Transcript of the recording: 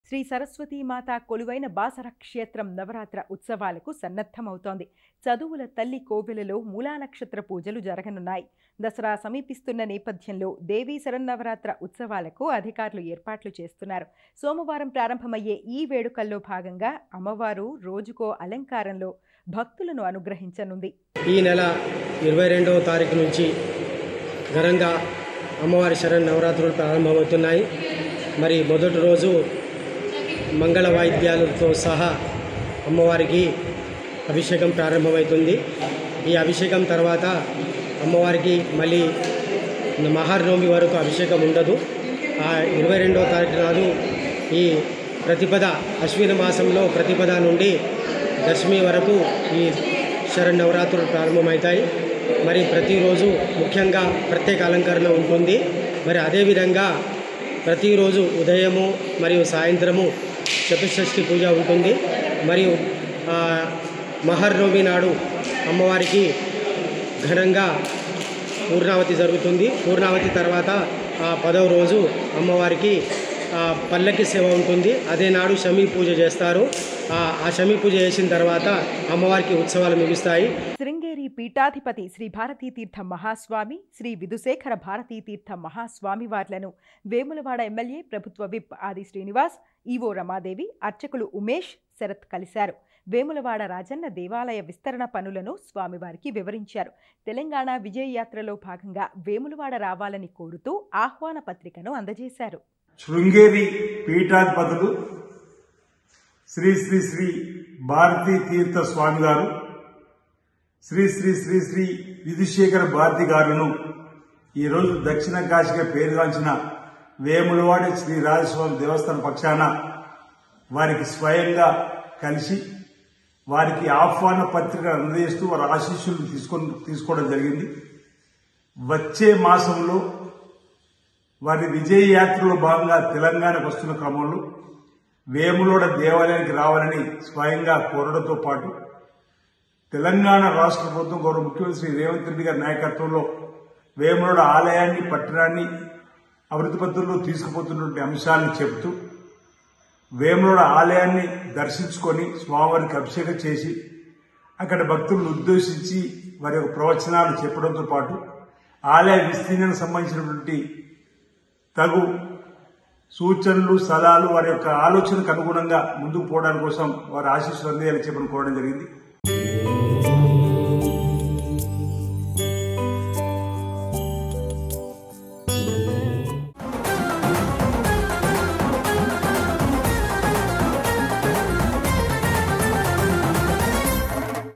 శ్రీ సరస్వతీమాత కొలువైన బాసర క్షేత్రం నవరాత్ర ఉత్సవాలకు సన్నద్ధమవుతోంది. చదువుల తల్లి కోవెలలో మూలా నక్షత్ర పూజలు జరగనున్నాయి. దసరా సమీపిస్తున్న నేపథ్యంలో దేవీ శరన్నవరాత్ర ఉత్సవాలకు అధికారులు ఏర్పాట్లు చేస్తున్నారు. సోమవారం ప్రారంభమయ్యే ఈ వేడుకల్లో భాగంగా అమ్మవారు రోజుకో అలంకారంలో భక్తులను అనుగ్రహించనుంది. ఈ నెల 22వ తారీఖు నుంచి ఘనంగా అమ్మవారి శరన్నవరాత్రులు ప్రారంభమవుతున్నాయి. మరి మొదటి రోజు మంగళ వాయిద్యాలతో సహా అమ్మవారికి అభిషేకం ప్రారంభమవుతుంది. ఈ అభిషేకం తర్వాత అమ్మవారికి మళ్ళీ మహానవమి వరకు అభిషేకం ఉండదు. ఆ 22వ తారీఖు నాడు ఈ ప్రతిపద అశ్విన మాసంలో ప్రతిపద నుండి దశమి వరకు ఈ శరన్నవరాత్రులు ప్రారంభమవుతాయి. మరి ప్రతిరోజు ముఖ్యంగా ప్రత్యేక అలంకరణ ఉంటుంది. మరి అదేవిధంగా ప్రతిరోజు ఉదయము మరియు సాయంత్రము చతుషష్ఠి పూజ ఉంటుంది. మరియు మహర్నవమి నాడు అమ్మవారికి ఘనంగా పూర్ణావతి జరుగుతుంది. పూర్ణావతి తర్వాత 10వ రోజు అమ్మవారికి పల్లకి సేవ ఉంటుంది. అదే నాడు శమీ పూజ చేస్తారు. ఆ శమీ పూజ చేసిన తర్వాత అమ్మవారికి ఉత్సవాలు ముగుస్తాయి. శృంగేరి పీఠాధిపతి శ్రీ భారతీతీర్థ మహాస్వామి, శ్రీ విధుశేఖర భారతీతీర్థ మహాస్వామి వార్లను వేములవాడ ఎమ్మెల్యే ప్రభుత్వ విప్ ఆది శ్రీనివాస్, ఈవో రమాదేవి, అర్చకులు ఉమేష్, శరత్ కలిశారు. వేములవాడ రాజన్న దేవాలయ విస్తరణ పనులను స్వామివారికి వివరించారు. తెలంగాణ విజయయాత్రలో భాగంగా వేములవాడ రావాలని కోరుతూ ఆహ్వాన పత్రికను అందజేశారు. శృంగేరి పీఠాధిపతులు శ్రీ శ్రీ శ్రీ భారతీ తీర్థ స్వామి గారు, శ్రీ శ్రీ శ్రీ శ్రీ విధుశేఖర భారతి గారును ఈరోజు దక్షిణ కాశీగా పేరుగాంచిన వేములవాడ శ్రీ రాజస్వామి దేవస్థానం పక్షాన వారికి స్వయంగా కలిసి వారికి ఆహ్వాన పత్రిక అందజేస్తూ వారి ఆశీస్సులు తీసుకోవడం జరిగింది. వచ్చే మాసంలో వారి విజయ యాత్రలో భాగంగా తెలంగాణకు వస్తున్న క్రమంలో వేములవాడ దేవాలయానికి రావాలని స్వయంగా కోరడంతో పాటు తెలంగాణ రాష్ట్ర ప్రభుత్వం గౌరవ ముఖ్యమంత్రి శ్రీ రేవంత్ రెడ్డి గారి నాయకత్వంలో వేములవాడ ఆలయాన్ని, పట్టణాన్ని అభివృద్ధి పద్ధతుల్లో తీసుకుపోతున్నటువంటి అంశాలను చెబుతూ వేములవాడ ఆలయాన్ని దర్శించుకొని స్వామివారికి అభిషేకం చేసి అక్కడ భక్తులను ఉద్దేశించి వారి యొక్క ప్రవచనాలు చెప్పడంతో పాటు ఆలయ విస్తీర్ణానికి సంబంధించినటువంటి తగు సూచనలు, సలహాలు వారి యొక్క ఆలోచనకు అనుగుణంగా ముందుకు పోవడానికి కోసం వారి ఆశీస్సులు అందేయాలని చెప్పని కోరడం జరిగింది.